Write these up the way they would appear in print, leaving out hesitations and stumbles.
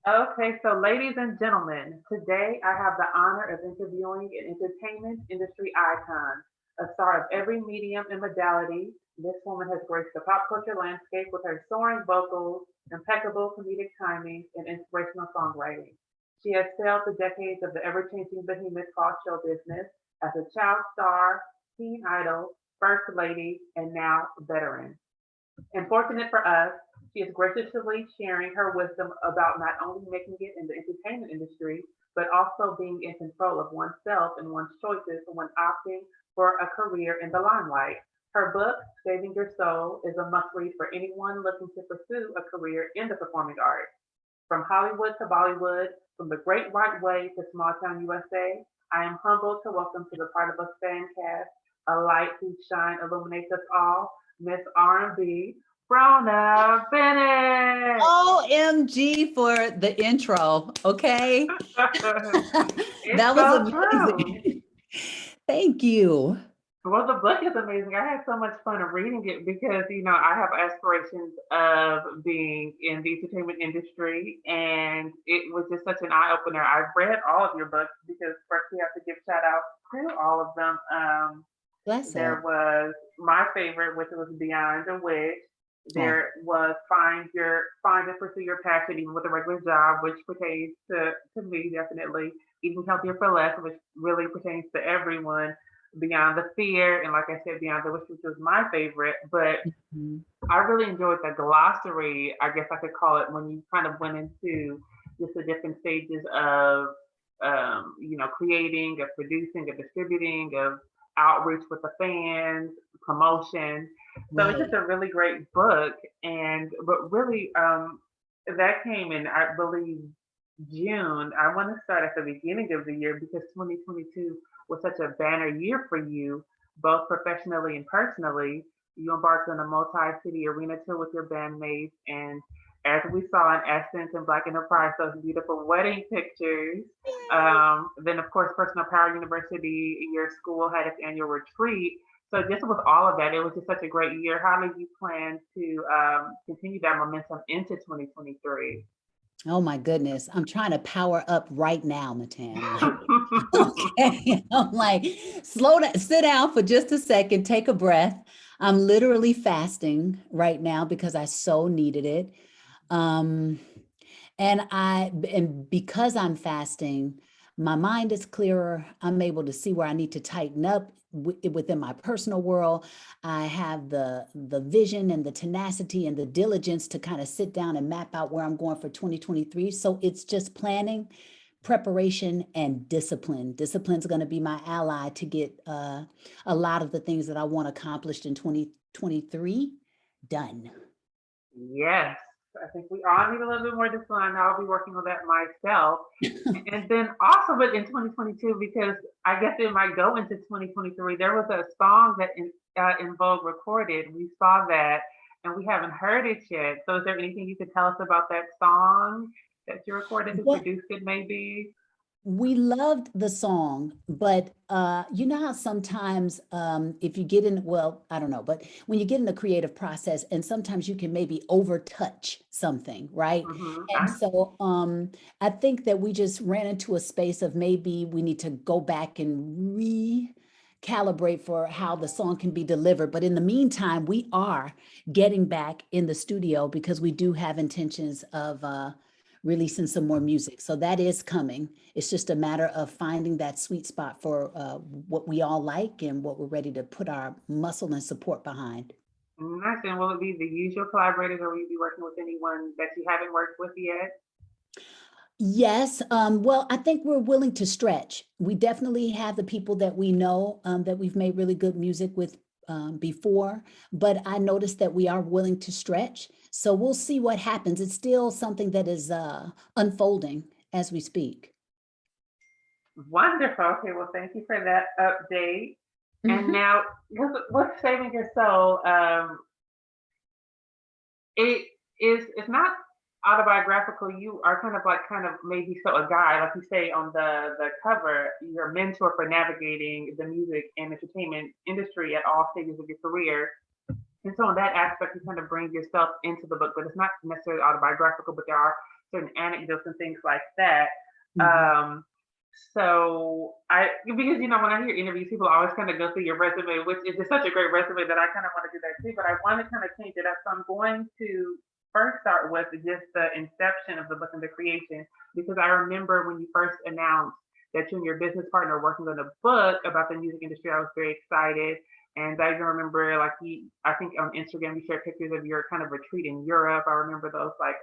Okay, so ladies and gentlemen, today I have the honor of interviewing an entertainment industry icon, a star of every medium and modality. This woman has graced the pop culture landscape with her soaring vocals, impeccable comedic timing, and inspirational songwriting. She has sailed the decades of the ever-changing behemoth called show business as a child star, teen idol, first lady, and now veteran. And fortunate for us, she is graciously sharing her wisdom about not only making it in the entertainment industry, but also being in control of oneself and one's choices when opting for a career in the limelight. Her book, Saving Your Soul, is a must read for anyone looking to pursue a career in the performing arts. From Hollywood to Bollywood, from the Great White Way to small town USA, I am humbled to welcome to the part of us fan cast a light whose shine illuminates us all, Miss R&B, Rhona Bennett. OMG for the intro. Okay. It's That was so true. amazing. Thank you. Well, the book is amazing. I had so much fun reading it because, I have aspirations of being in the entertainment industry, and it was just such an eye opener. I've read all of your books because first we have to give shout out to all of them. Bless There up. was my favorite, which was Beyond a Wish. Oh, There was Find and Pursue Your Passion, even with a regular job, which pertains to me definitely. Even Healthier for Less, which really pertains to everyone. Beyond the Fear, and like I said, Beyond the Wish, which was my favorite. But mhm. I really enjoyed the glossary, I guess I could call it, when you kind of went into just the different stages of, creating, of producing, of distributing, of outreach with the fans, promotion. So it's just Right. a really great book. But really, that came in, I believe, June. I want to start at the beginning of the year because 2022 was such a banner year for you, both professionally and personally. You embarked on a multi-city arena tour with your bandmates, and as we saw in Essence and Black Enterprise, those beautiful wedding pictures. Then, of course, Personal Power University, your school had its annual retreat. So, just with all of that, it was just such a great year. How do you plan to continue that momentum into 2023? Oh my goodness. I'm trying to power up right now, Matan. Like, okay. I'm like, slow down, sit down for just a second, take a breath. I'm literally fasting right now because I so needed it. Um, and because I'm fasting, my mind is clearer. I'm able to see where I need to tighten up within my personal world. I have the vision and the tenacity and the diligence to kind of sit down and map out where I'm going for 2023. So it's just planning, preparation, and discipline. Discipline's going to be my ally to get a lot of the things that I want accomplished in 2023 done. Yes, I think we all need a little bit more discipline. I'll be working on that myself. And then also, but in 2022, because I guess it might go into 2023, there was a song that En Vogue recorded. We saw that, and we haven't heard it yet. So, is there anything you could tell us about that song that you recorded? Who What produced it, maybe? we loved the song, but you know how sometimes if you get in, well, I don't know, but when you get in the creative process, and sometimes you can maybe overtouch something, right? And I so I think that we just ran into a space of maybe we need to go back and recalibrate for how the song can be delivered. But in the meantime, we are getting back in the studio because we do have intentions of releasing some more music. So that is coming. It's just a matter of finding that sweet spot for what we all like and what we're ready to put our muscle and support behind. nice. And will it be the usual collaborators, or will you be working with anyone that you haven't worked with yet? Yes. Well, I think we're willing to stretch. We definitely have the people that we know that we've made really good music with before, but I noticed that we are willing to stretch. So we'll see what happens. It's still something that is unfolding as we speak. Wonderful. Okay, well, thank you for that update. And Mhm. now, with Saving Your Soul, it it's not autobiographical. You are kind of maybe so a guy, like you say on the cover, your mentor for navigating the music and entertainment industry at all stages of your career. And so in that aspect, you kind of bring yourself into the book, but it's not necessarily autobiographical, but there are certain anecdotes and things like that. Mhm. Um, so because when I hear interviews, people always kind of go through your resume, which is just such a great resume that I kind of want to do that too. But I want to kind of change it up. So I'm going to first start with just the inception of the book and the creation, because I remember when you first announced that you and your business partner are working on a book about the music industry. I was very excited. And I even remember, like, I think on Instagram you shared pictures of your kind of retreat in Europe. I remember those, like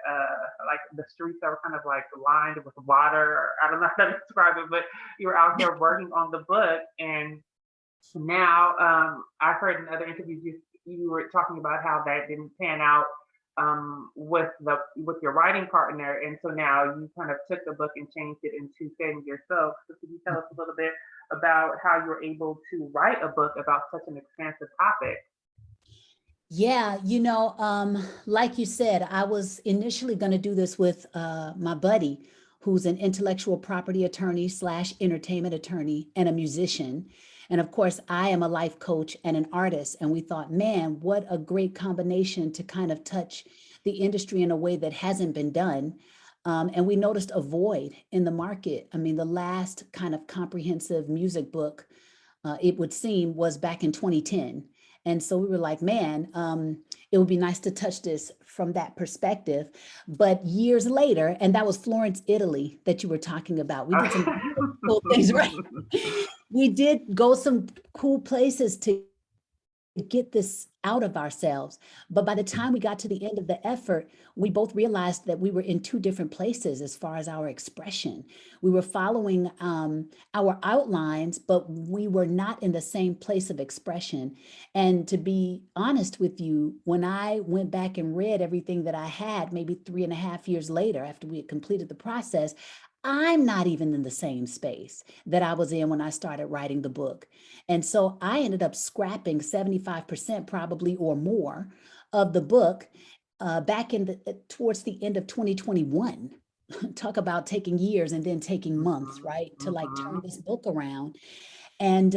the streets that were kind of like lined with water. Or, I don't know how to describe it, but you were out here working on the book. And now, I've heard in other interviews you were talking about how that didn't pan out, with your writing partner, and so now you kind of took the book and changed it into Saving Yourself. So could you tell us a little bit about how you were able to write a book about such an expansive topic? Yeah, like you said, I was initially going to do this with my buddy, who's an intellectual property attorney slash entertainment attorney and a musician. And of course, I am a life coach and an artist. And we thought, man, what a great combination to kind of touch the industry in a way that hasn't been done. And we noticed a void in the market. I mean, the last kind of comprehensive music book, it would seem, was back in 2010. And so we were like, man, it would be nice to touch this from that perspective. But years later, and that was Florence, Italy, that you were talking about. We did some beautiful things, right? We did go some cool places to get this out of ourselves. But by the time we got to the end of the effort, we both realized that we were in two different places as far as our expression. We were following our outlines, but we were not in the same place of expression. And to be honest with you, when I went back and read everything that I had, maybe 3.5 years later, after we had completed the process, I'm not even in the same space that I was in when I started writing the book. And so I ended up scrapping 75% probably or more of the book back towards the end of 2021. Talk about taking years and then taking months, Mhm, right? To like turn mhm. this book around. And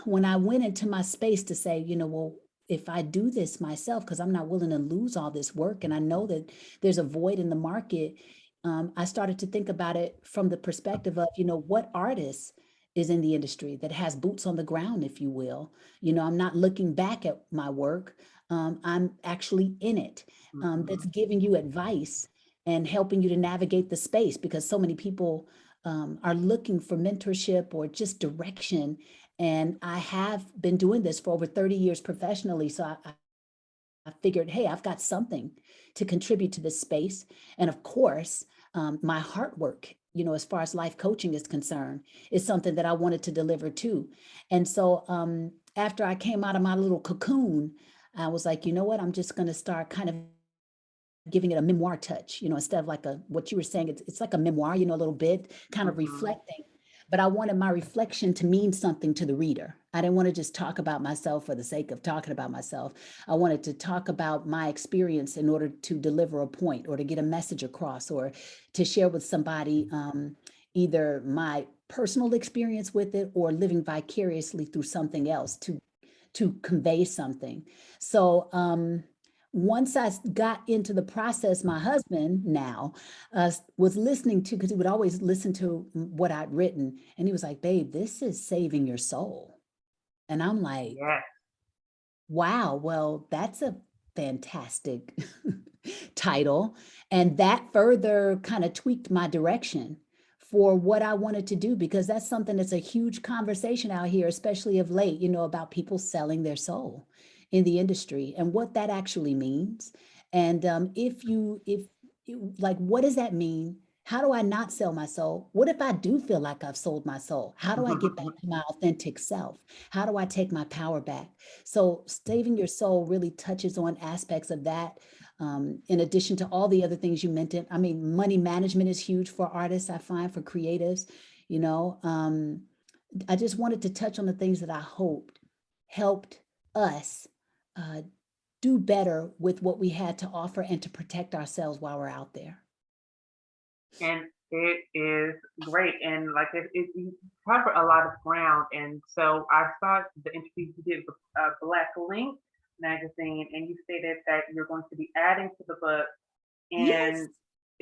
when I went into my space to say, well, if I do this myself, because I'm not willing to lose all this work, and I know that there's a void in the market, I started to think about it from the perspective of, what artist is in the industry that has boots on the ground, if you will. I'm not looking back at my work. I'm actually in it. That's Mhm. giving you advice and helping you to navigate the space, because so many people are looking for mentorship or just direction. And I have been doing this for over 30 years professionally. So I figured, hey, I've got something to contribute to this space. And of course, my heart work, as far as life coaching is concerned, is something that I wanted to deliver too. And so after I came out of my little cocoon, I was like, you know what? I'm just going to start kind of giving it a memoir touch, instead of like what you were saying, it's like a memoir, a little bit kind of Mhm. reflecting. But I wanted my reflection to mean something to the reader. I didn't want to just talk about myself for the sake of talking about myself. I wanted to talk about my experience in order to deliver a point or to get a message across or to share with somebody either my personal experience with it or living vicariously through something else to convey something. So once I got into the process, my husband now was listening to, because he would always listen to what I'd written. And he was like, babe, this is saving your soul. And I'm like, Yes. wow, well, that's a fantastic title. And that further kind of tweaked my direction for what I wanted to do, because that's something that's a huge conversation out here, especially of late, about people selling their soul in the industry and what that actually means. And like, what does that mean? How do I not sell my soul? What if I do feel like I've sold my soul? How do I get back to my authentic self? How do I take my power back? So saving your soul really touches on aspects of that. In addition to all the other things you mentioned, I mean, money management is huge for artists, I find, for creatives. You know, um, I just wanted to touch on the things that I hoped helped us uh, do better with what we had to offer and to protect ourselves while we're out there. And it is great. And like you cover a lot of ground. And so I saw the interview you did with Black Link magazine, and you stated that you're going to be adding to the book. Yes. And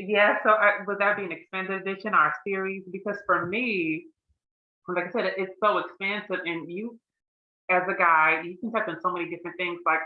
Yeah, so would that be an expanded edition or a series? Because for me, like I said, it's so expansive, and you, as a guy, you can touch on so many different things. Like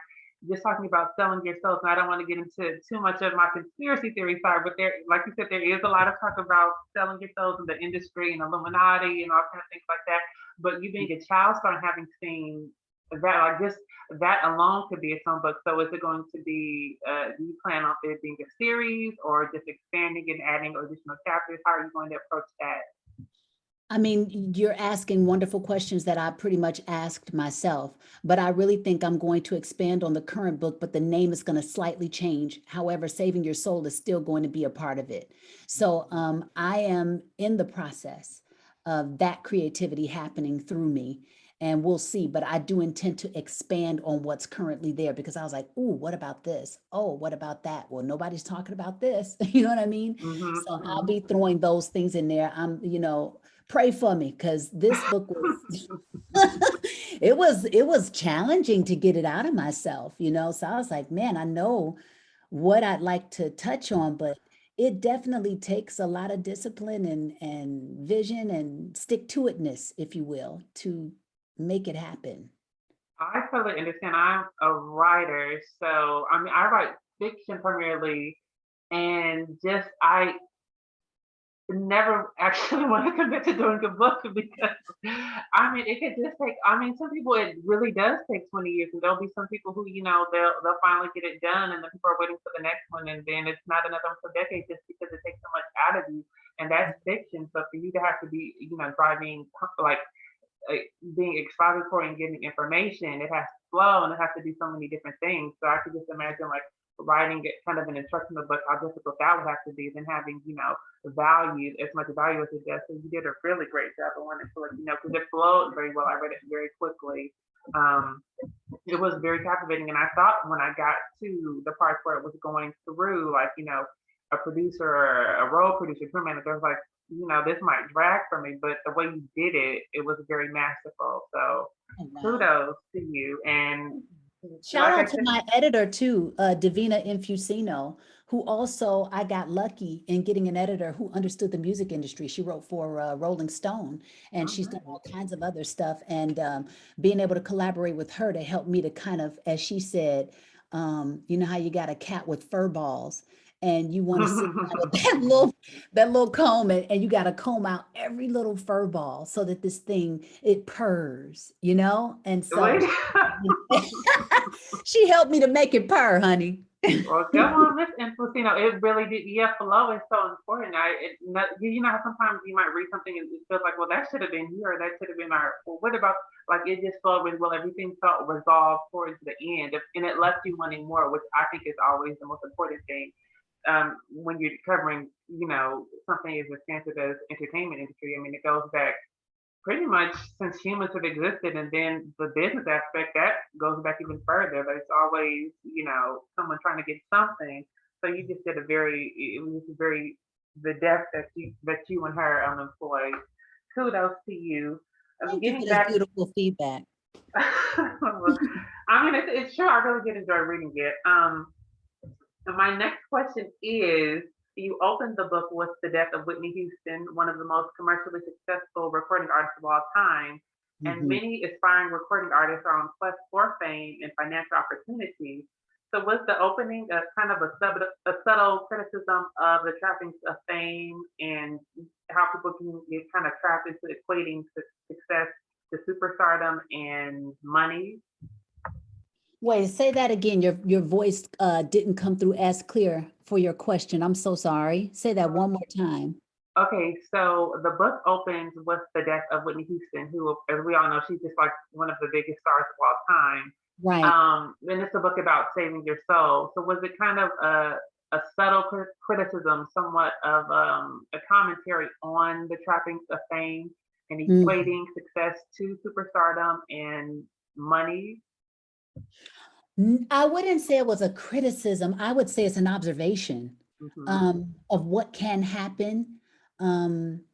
just talking about selling yourself, and I don't want to get into too much of my conspiracy theory side, but there, like you said, there is a lot of talk about selling yourselves in the industry and Illuminati and all kind of things like that. But you being a child star and having seen that, like just that alone could be its own book. So is it going to be? Do you plan on it being a series or just expanding and adding additional chapters? How are you going to approach that? I mean, you're asking wonderful questions that I pretty much asked myself, but I really think I'm going to expand on the current book, but the name is going to slightly change. However, Saving Your Soul is still going to be a part of it. So I am in the process of that creativity happening through me. And we'll see, but I do intend to expand on what's currently there because I was like, "Ooh, what about this? Oh, what about that? Well, nobody's talking about this." You know what I mean? Hmm. So I'll Hmm. be throwing those things in there. Pray for me because this book was it was challenging to get it out of myself, so I was like, man, I know what I'd like to touch on, but it definitely takes a lot of discipline and vision and stick to itness, if you will, to make it happen. I totally understand. I'm a writer, so I mean, I write fiction primarily, and just I never actually want to commit to doing a book because I mean it could just take. I mean, some people it really does take 20 years, and there'll be some people who they'll finally get it done, and then people are waiting for the next one, and then it's not another one for decades just because it takes so much out of you, and that's fiction. So for you to have to be driving like being expository and getting information, it has to flow and it has to do so many different things. So I could just imagine like writing it kind of an instructional book, how difficult that would have to be, then having, value, as much value as it does. So you did a really great job. I wanted to let you know because it flowed very well. I read it very quickly. Um, it was very captivating. And I thought when I got to the parts where it was going through, like, a producer or a role producer, tour manager, I was like, this might drag for me, but the way you did it, it was very masterful. So Oh, wow. kudos to you. And Shout like out I to said, my editor too, Davina Infusino, who also I got lucky in getting an editor who understood the music industry. She wrote for Rolling Stone, and she's mhm. done all kinds of other stuff. And being able to collaborate with her to help me to kind of, as she said, you know how you got a cat with fur balls, and you want to sit down with that little comb, and you got to comb out every little fur ball so that this thing it purrs. And so. Wait. She helped me to make it purr, honey. Well, come on, Miss Influcino. It really did. Yeah, flow is so important. You know how sometimes you might read something and it feels like, well, that should have been here, or that should have been our. Well, what about like it just flowed really well? Everything felt resolved towards the end, and it left you wanting more, which I think is always the most important thing. When you're covering, something as extensive as entertainment industry. I mean, it goes back pretty much since humans have existed, and then the business aspect that goes back even further. But it's always, someone trying to get something. So you just did a very, it was very the depth that you and her employed. Kudos to you. Thank you for Getting this back, beautiful feedback. I mean, it's true. I really did enjoy reading it. And my next question is, you opened the book with the death of Whitney Houston, one of the most commercially successful recording artists of all time. And Mhm. many aspiring recording artists are on quest for fame and financial opportunity. So was the opening a kind of a subtle criticism of the trappings of fame and how people can get kind of trapped into equating success to superstardom and money? Wait, say that again. Your voice didn't come through as clear for your question. I'm so sorry. Say that one more time. Okay, so the book opens with the death of Whitney Houston, who, as we all know, she's just like one of the biggest stars of all time. Right. And it's a book about saving your soul. So was it kind of a subtle criticism, somewhat of a commentary on the trappings of fame and Mm. equating success to superstardom and money? I wouldn't say it was a criticism. I would say it's an observation Hmm. of what can happen. Um,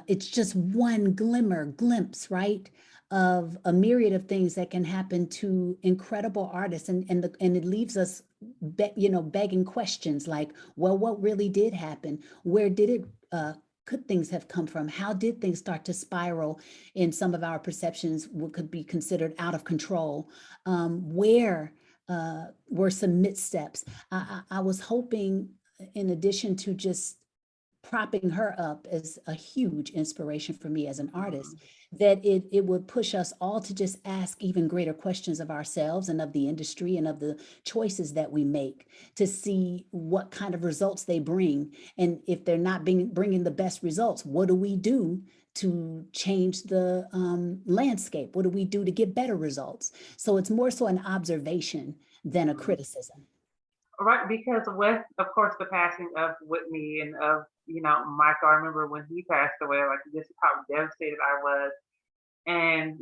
it's just one glimpse, right, of a myriad of things that can happen to incredible artists, and it leaves us, begging questions like, well, what really did happen? Where did it? Could things have come from? How did things start to spiral in some of our perceptions? What could be considered out of control? Where were some missteps? I was hoping, in addition to just propping her up as a huge inspiration for me as an artist, Mhm. that it would push us all to just ask even greater questions of ourselves and of the industry and of the choices that we make, to see what kind of results they bring. And if they're not bringing the best results, what do we do to change the landscape? What do we do to get better results? So it's more so an observation than a Mhm. criticism. Right, because with, of course, the passing of Whitney and of, Michael, I remember when he passed away, like just how devastated I was. And,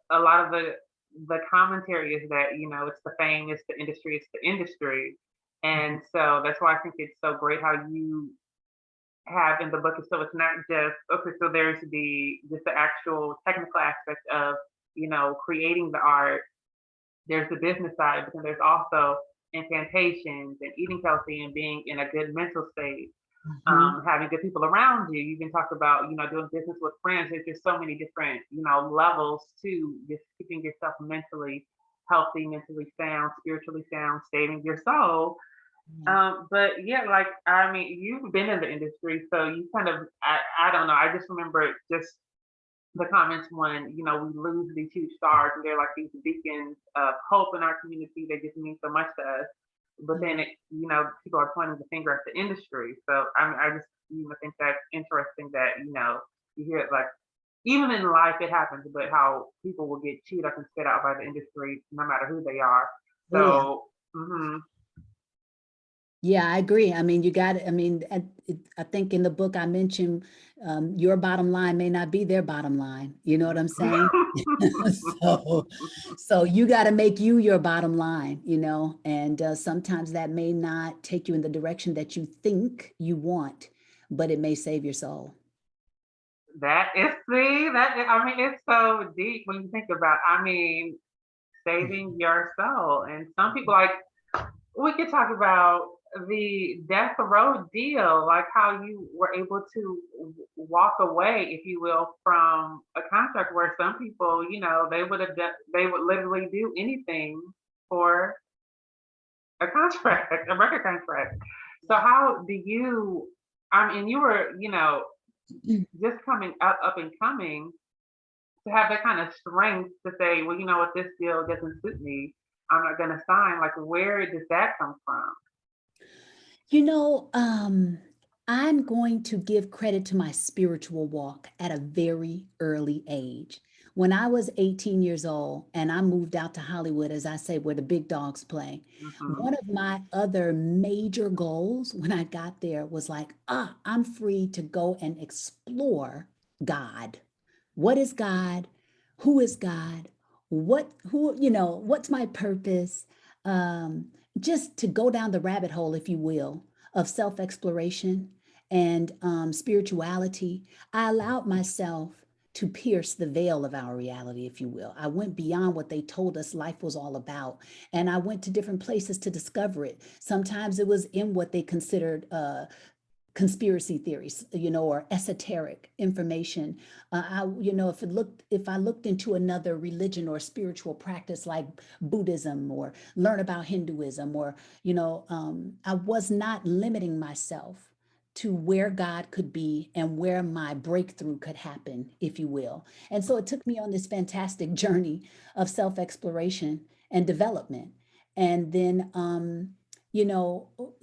a lot of the commentary is that, it's the fame, it's the industry, it's the industry. Mhm. And so that's why I think it's so great how you have in the book. So it's not just, okay, so there's the actual technical aspect of, creating the art, there's the business side, but then there's also incantations and eating healthy and being in a good mental state, Mhm. having good people around you. You can talk about, doing business with friends. There's just so many different, levels to just keeping yourself mentally healthy, mentally sound, spiritually sound, saving your soul. Yeah. But yeah, like, I mean, you've been in the industry, so you kind of, I don't know. I just remember just the comments when, we lose these huge stars and they're like these beacons of hope in our community. They just mean so much to us. But Yeah. then, people are pointing the finger at the industry. So I just, think that's interesting that, you hear it like, even in life it happens, but how people will get chewed up and spit out by the industry no matter who they are. Oh yeah. So, Yeah, I agree. I mean, you got I mean, I think in the book I mentioned, your bottom line may not be their bottom line. You know what I'm saying? So, so you got to make you your bottom line, and sometimes that may not take you in the direction that you think you want, but it may save your soul. that is, see, I mean, it's so deep when you think about, I mean, saving your soul. And some people, like, we could talk about the death row deal, like how you were able to walk away, if you will, from a contract where some people, they would literally do anything for a contract, a record contract. So Yeah. how do you, I mean, you were, just coming up and coming, to have that kind of strength to say, well, you know what, this deal doesn't suit me. I'm not going to sign. Like, where does that come from? You know, I'm going to give credit to my spiritual walk at a very early age. When I was 18 years old and I moved out to Hollywood, as I say, where the big dogs play, Hmm. one of my other major goals when I got there was like, I'm free to go and explore God. What is God? Who is God? What's my purpose? Um, just to go down the rabbit hole, if you will, of self exploration and spirituality. I allowed myself to pierce the veil of our reality, if you will. I went beyond what they told us life was all about. And I went to different places to discover it. Sometimes it was in what they considered conspiracy theories, or esoteric information. If I looked into another religion or spiritual practice like Buddhism, or learn about Hinduism, or I was not limiting myself to where God could be and where my breakthrough could happen, if you will. And so it took me on this fantastic journey of self exploration and development. And then,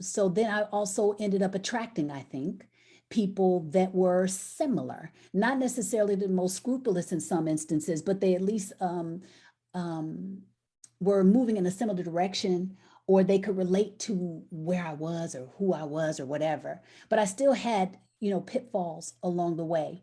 so then I also ended up attracting, I think, people that were similar, not necessarily the most scrupulous in some instances, but they at least um, were moving in a similar direction, or they could relate to where I was or who I was or whatever. But I still had, pitfalls along the way.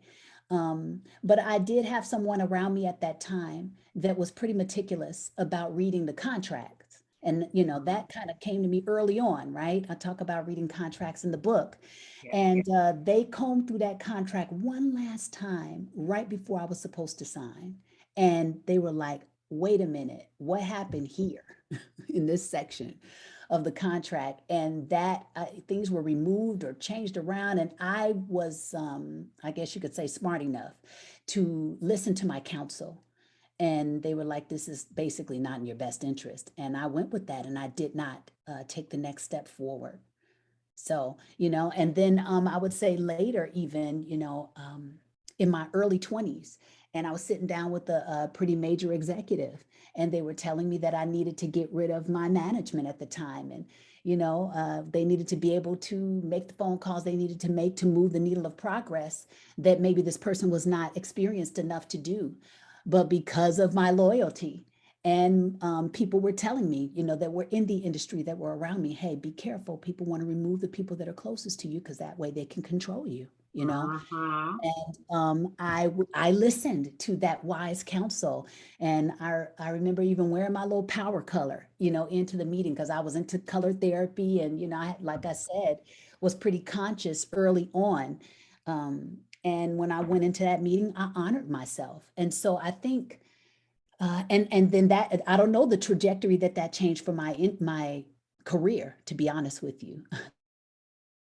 But I did have someone around me at that time that was pretty meticulous about reading the contracts And, that kind of came to me early on, right? I talk about reading contracts in the book. Yeah. And they combed through that contract one last time right before I was supposed to sign. And they were like, wait a minute, what happened here in this section of the contract? And that things were removed or changed around. And I was, I guess you could say, smart enough to listen to my counsel. And they were like, this is basically not in your best interest. And I went with that, and I did not take the next step forward. So, and then I would say later, even, in my early 20s, and I was sitting down with a pretty major executive, and they were telling me that I needed to get rid of my management at the time. And, they needed to be able to make the phone calls they needed to make to move the needle of progress that maybe this person was not experienced enough to do. But because of my loyalty, and people were telling me, that were in the industry, that were around me, hey, be careful. People want to remove the people that are closest to you because that way they can control you. Mm-hmm. And I listened to that wise counsel. And I remember even wearing my little power color, into the meeting, because I was into color therapy. And, like I said, was pretty conscious early on. And when I went into that meeting, I honored myself. And so I think, and then that, I don't know the trajectory that changed for my career, to be honest with you,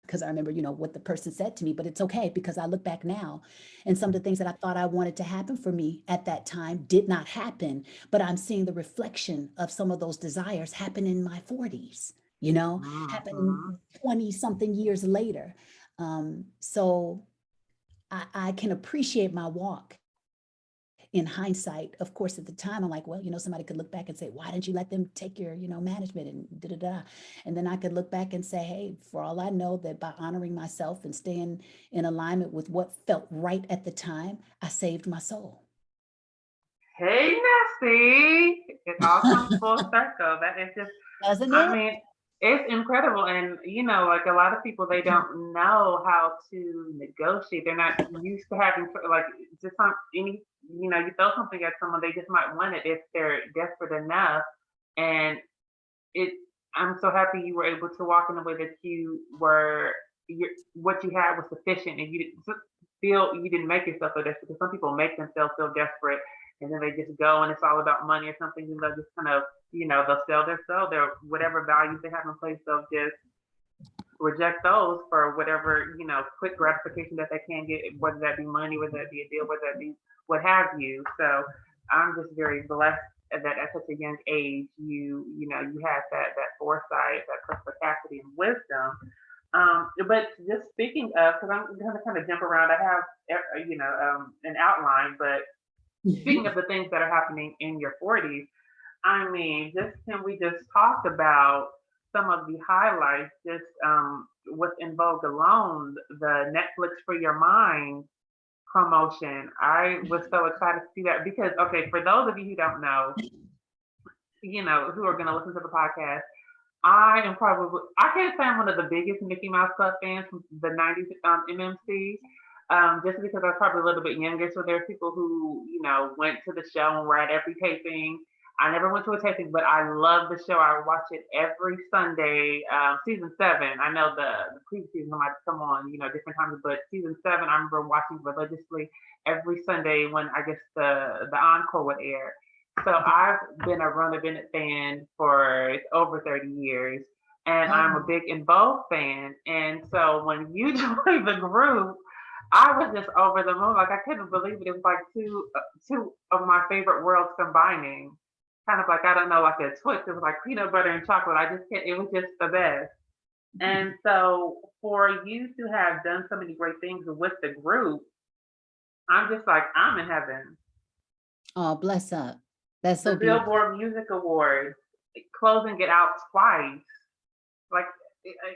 because I remember, what the person said to me. But it's okay, because I look back now, and some of the things that I thought I wanted to happen for me at that time did not happen. But I'm seeing the reflection of some of those desires happen in my 40s, Mm-hmm. happen 20 something years later. So I can appreciate my walk in hindsight. Of course, at the time, I'm like, well, somebody could look back and say, why didn't you let them take your, management and da da da. And then I could look back and say, hey, for all I know, that by honoring myself and staying in alignment with what felt right at the time, I saved my soul. Hey, Nessie. It all comes full circle. That is just, Doesn't I it? mean, it's incredible. And, like a lot of people, they don't know how to negotiate. They're not used to having, like, just you throw something at someone, they just might want it if they're desperate enough. And it, I'm so happy you were able to walk in a way that what you had was sufficient, and you didn't make yourself feel desperate, because some people make themselves feel desperate, and then they just go and it's all about money or something, and they'll just kind of, they'll sell their soul, their whatever values they have in place, they'll just reject those for whatever, quick gratification that they can get, whether that be money, whether that be a deal, whether that be what have you. So I'm just very blessed that at such a young age you had that foresight, that perspicacity and wisdom. But just speaking of, because I'm going to kind of jump around, I have an outline, but speaking of the things that are happening in your 40s, I mean, just can we just talk about some of the highlights? Just with En Vogue alone, the Netflix for Your Mind promotion. I was so excited to see that because, okay, for those of you who don't know, who are going to listen to the podcast, I can't say I'm one of the biggest Mickey Mouse Club fans from the 90s MMC, just because I was probably a little bit younger. So there are people who, went to the show and were at every taping. I never went to a taping, but I love the show. I watch it every Sunday. Season 7, I know the previous season might come on, different times, but season 7, I remember watching religiously every Sunday when I guess the encore would air. So I've been a Rhona Bennett fan for over 30 years, and I'm a Oh, big En Vogue fan. And so when you joined the group, I was just over the moon. Like I couldn't believe it. It was like two of my favorite worlds combining. Kind of like, I don't know, like a twist. It was like peanut butter and chocolate. I just can't. It was just the best. And so for you to have done so many great things with the group, I'm just like, I'm in heaven. oh, bless up. That's The so beautiful. Billboard Music Awards, closing it out twice. Like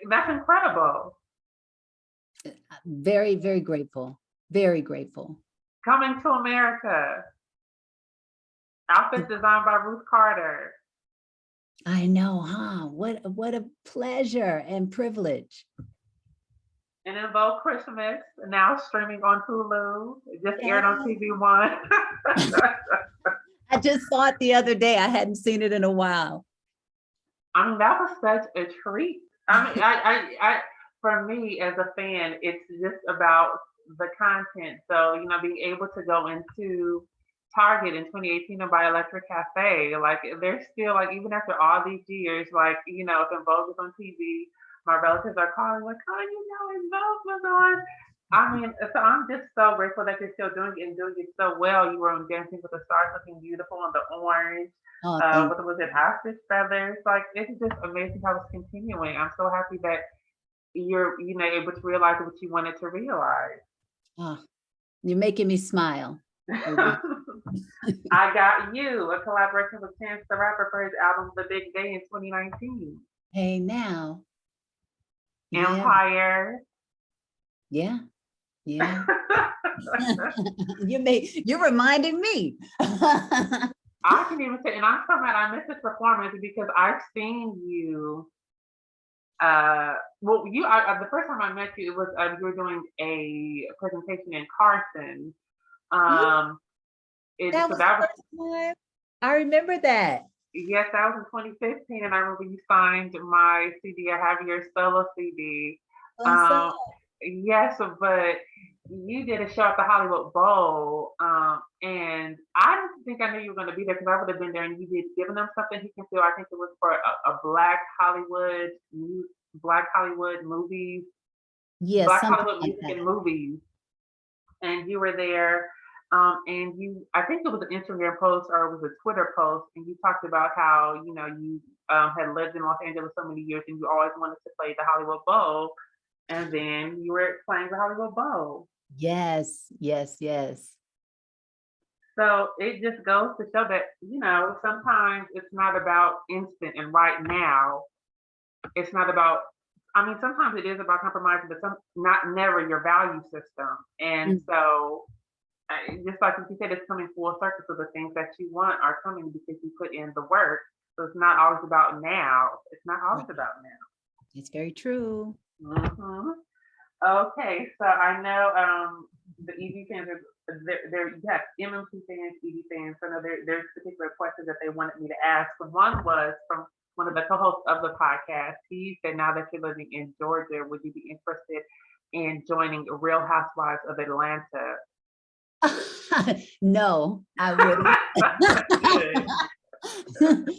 that's incredible. Very, very grateful. Very grateful. Coming to America, outfits designed by Ruth Carter, I know, huh? What a pleasure and privilege. and En Vogue Christmas, now streaming on Hulu. It just Yeah. aired on TV One. I just saw it the other day. I hadn't seen it in a while. I mean, that was such a treat. I mean, for me as a fan, it's just about the content. So, being able to go into Target in 2018 and buy Electric Cafe, like, they're still, like, even after all these years, like, if En Vogue is on TV, my relatives are calling, like, oh, En Vogue was on. I mean, so I'm just so grateful that you're still doing it and doing it so well. You were on Dancing with the Stars looking beautiful in the orange Oh, thank what was it, ostrich feathers? Like it's just amazing how it's continuing. I'm so happy that you're, able to realize what you wanted to realize. oh, you're making me smile. I Got You, a collaboration with Chance the Rapper for his album The Big Day in 2019. Hey now. Yeah, Empire. yeah, yeah. You're reminding me. I can even say, and I'm so mad I missed this performance because I've seen you. Well, the first time I met you, it was you were doing a presentation in Carson. Yeah, Um, that so was that the was first time. I remember that. yes, that was in 2015, and I remember you signed my CD. I have your solo CD. Awesome. Um, yes, but you did a show at the Hollywood Bowl, and I didn't think I knew you were going to be there because I would have been there. And you did giving them something he can feel. I think it was for a Black Hollywood movies, Yeah, Black something Hollywood like music that. and movies, and you were there. And I think it was an Instagram post or it was a Twitter post, and you talked about how you had lived in Los Angeles so many years, and you always wanted to play the Hollywood Bowl, and then you were playing the Hollywood Bowl. Yes, yes, yes. So it just goes to show that sometimes it's not about instant and right now. It's not about. I mean, sometimes it is about compromising, but not never your value system. And Mm, so just like you said, it's coming full circle. So the things that you want are coming because you put in the work. So it's not always about now. It's not always right. about now. It's very true. Okay, so I know the EV fans are there. You have MMT fans, EV fans. So I know there's particular questions that they wanted me to ask. And one was from one of the co-hosts of the podcast. He said, "Now that you're living in Georgia, would you be interested in joining Real Housewives of Atlanta?" No, I wouldn't. Good.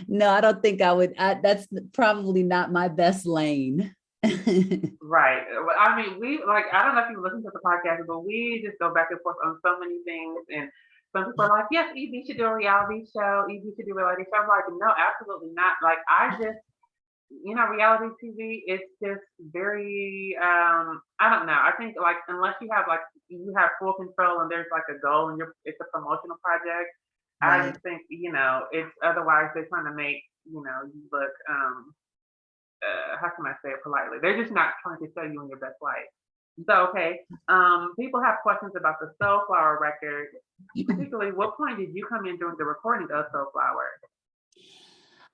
No, I don't think I would. That's probably not my best lane. Right. Well, I mean, I don't know if you listen to the podcast, but we just go back and forth on so many things. And some people are like, yes, Evie should do a reality show. Evie should do a reality show. I'm like, no, absolutely not. Like, reality TV, it's just very, I don't know. I think, like, unless you have full control and there's like a goal and it's a promotional project, I Right. just think, it's otherwise they're trying to make, you look, how can I say it politely? They're just not trying to show you in your best light. So, okay, people have questions about the Soulflower record. Particularly, what point did you come in during the recording of Soulflower?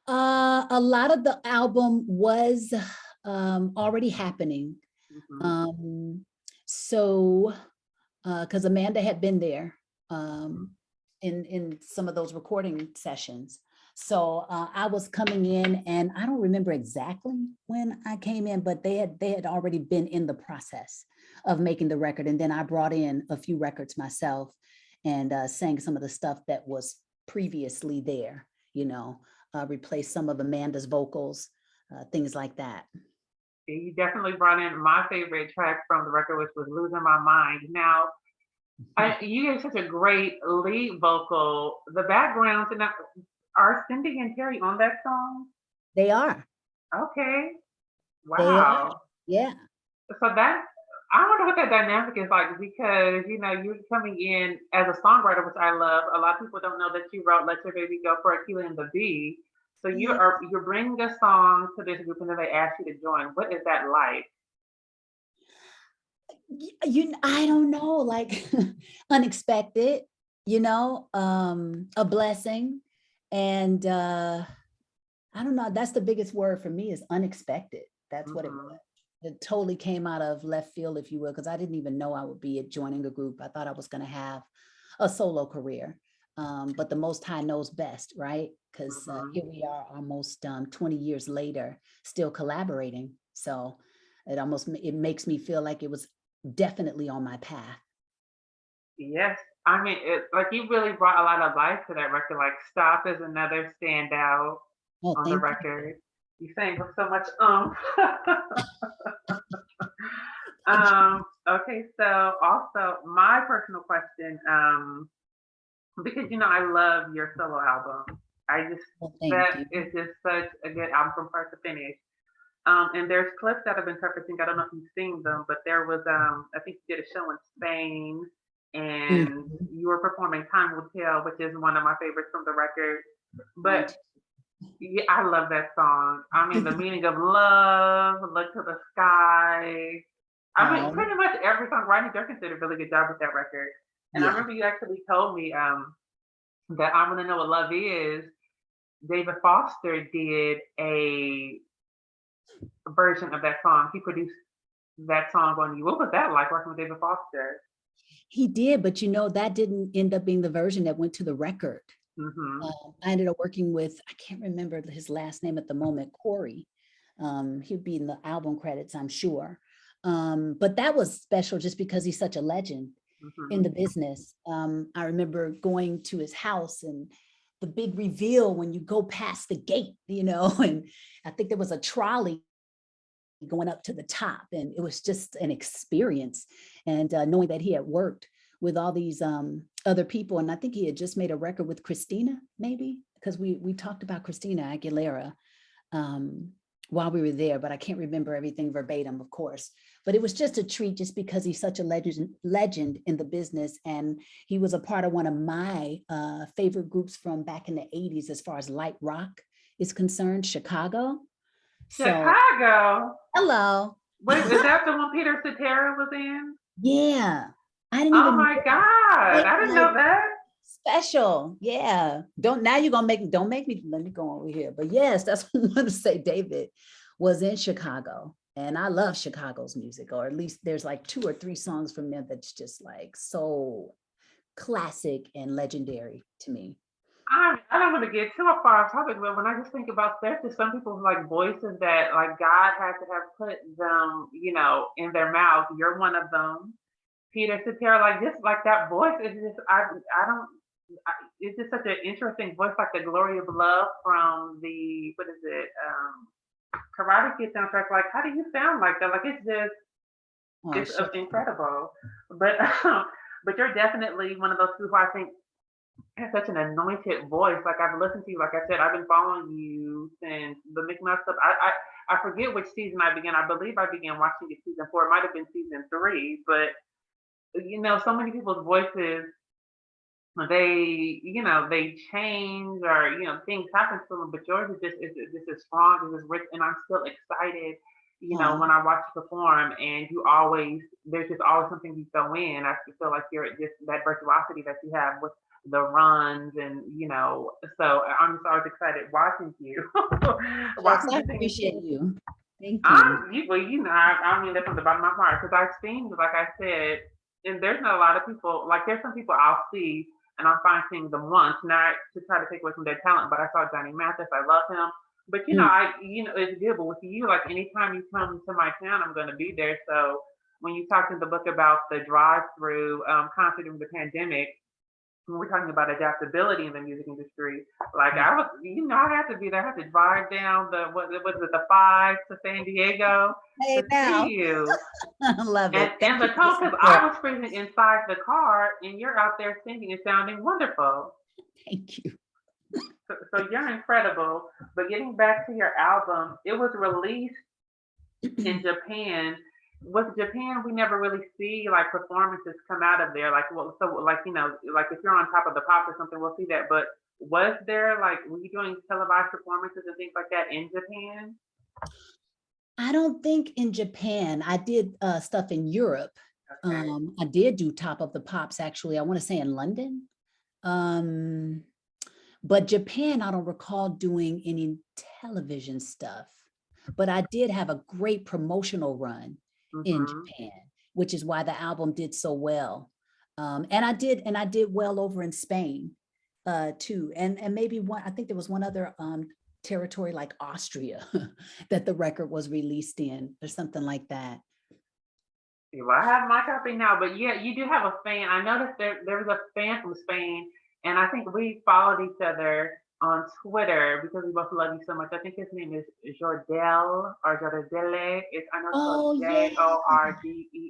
A lot of the album was already happening. Hmm. Um, so, because Amanda had been there in some of those recording sessions. So I was coming in, and I don't remember exactly when I came in, but they had already been in the process of making the record, and then I brought in a few records myself and sang some of the stuff that was previously there. Replaced some of Amanda's vocals, things like that. You definitely brought in my favorite track from the record, which was "Losing My Mind." Now, you gave such a great lead vocal. The backgrounds and are Cindy and Terry on that song? They are. Okay, They are. wow. Yeah. So I wonder what that dynamic is like because you're coming in as a songwriter, which I love. A lot of people don't know that you wrote "Let Your Baby Go" for Akilah and the Bee. So Yeah. you're bringing a song to this group, and then they ask you to join. What is that like? I don't know, like unexpected, a blessing. And I don't know, that's the biggest word for me is unexpected. That's what it was. Hmm. It totally came out of left field, if you will, because I didn't even know I would be joining a group. I thought I was going to have a solo career. But the Most High knows best, right? because Mhm. here we are almost 20 years later, still collaborating. So it makes me feel like it was definitely on my path. Yes. I mean, like you really brought a lot of life to that record. Like "Stop" is another standout Oh, on the thank record. You sang with so much you. Okay, so also my personal question, because I love your solo album. I just Well, thank That you. is just such a good album from start to finish. And there's clips that have been surfacing. I don't know if you've seen them, but there was I think you did a show in Spain, and Mhm. you were performing "Time Will Tell," which is one of my favorites from the record. Mine But too. yeah, I love that song. I mean, the meaning of love, look to the sky. I mean, Oh, pretty much every song. Rodney Jerkins did a really good job with that record. And I yeah. remember you actually told me that "I Want to Know What Love Is." David Foster did a version of that song. He produced that song on you. What was that like working with David Foster? He did, but that didn't end up being the version that went to the record. Hmm. I ended up working with, I can't remember his last name at the moment, Corey. He'd be in the album credits, I'm sure. But that was special just because he's such a legend in Hmm. the business. I remember going to his house and the big reveal when you go past the gate, and I think there was a trolley going up to the top, and it was just an experience. And knowing that he had worked with all these other people, and I think he had just made a record with Christina, maybe, because we talked about Christina Aguilera um, while we were there, but I can't remember everything verbatim, of course. But it was just a treat, just because he's such a legend in the business, and he was a part of one of my favorite groups from back in the '80s, as far as light rock is concerned, Chicago. So, Chicago. hello. Wait, is that the one Peter Cetera was in? Yeah, I didn't Oh even know my that. God. It's I didn't like know that. special. Yeah. Don't make me, let me go over here. But yes, that's what I want to say. David was in Chicago, and I love Chicago's music, or at least there's like 2 or 3 songs from them that's just like so classic and legendary to me. I don't want to get too far off topic, but when I just think about there's just some people who like voices that like God had to have put them, in their mouth. You're one of them. Peter Cetera, like just like that voice is just I don't it's just such an interesting voice, like the Glory of Love from the what is it, Karate Kid soundtrack. Like, how do you sound like that? Like, Oh, it's shut up. incredible. But but you're definitely one of those people who I think has such an anointed voice. Like I've listened to you. Like I said, I've been following you since the Mickey Mouse stuff. I forget which season I began. I believe I began watching it season 4. It might have been season 3, but so many people's voices, they change, or things happen to them, but yours is just as strong, as rich, and I'm still excited. Oh, When I watch you perform, and there's just always something you throw in. I feel like you're just that virtuosity that you have with the runs, and so I'm just always excited watching you, yes, watching I you sing. appreciate you. Thank you. I mean that from the bottom of my heart, because I've seen, like I said, and there's not a lot of people. Like there's some people I'll see, and I'm fine seeing them once, not to try to take away from their talent. But I saw Johnny Mathis, I love him. But Mm. it's good. But with you, like anytime you come to my town, I'm going to be there. So when you talked in the book about the drive-through concert during the pandemic, when we're talking about adaptability in the music industry, like I was, I had to be there. I had to drive down what was it, the 5 to San Diego Hey, to see now. you. I love And it. Thank and the you for the cold, because support. I was freezing inside the car, and you're out there singing and sounding wonderful. Thank you. So you're incredible. But getting back to your album, it was released in Japan. With Japan, we never really see like performances come out of there. Like, well, so like like if you're on Top of the Pops or something, we'll see that. But was there like were you doing televised performances and things like that in Japan? I don't think in Japan. I did stuff in Europe. Okay. I did do Top of the Pops, actually. I want to say in London. Um, but Japan, I don't recall doing any television stuff. But I did have a great promotional run in Mm-hmm. Japan, which is why the album did so well. And I did well over in Spain. too. And maybe one, I think there was one other territory like Austria that the record was released in or something like that. Well, I have my copy now, but yeah, you do have a fan. I noticed there was a fan from Spain, and I think we followed each other on Twitter because we both love you so much. I think his name is Jordel or Jordele. I know it's spelled Oh yeah,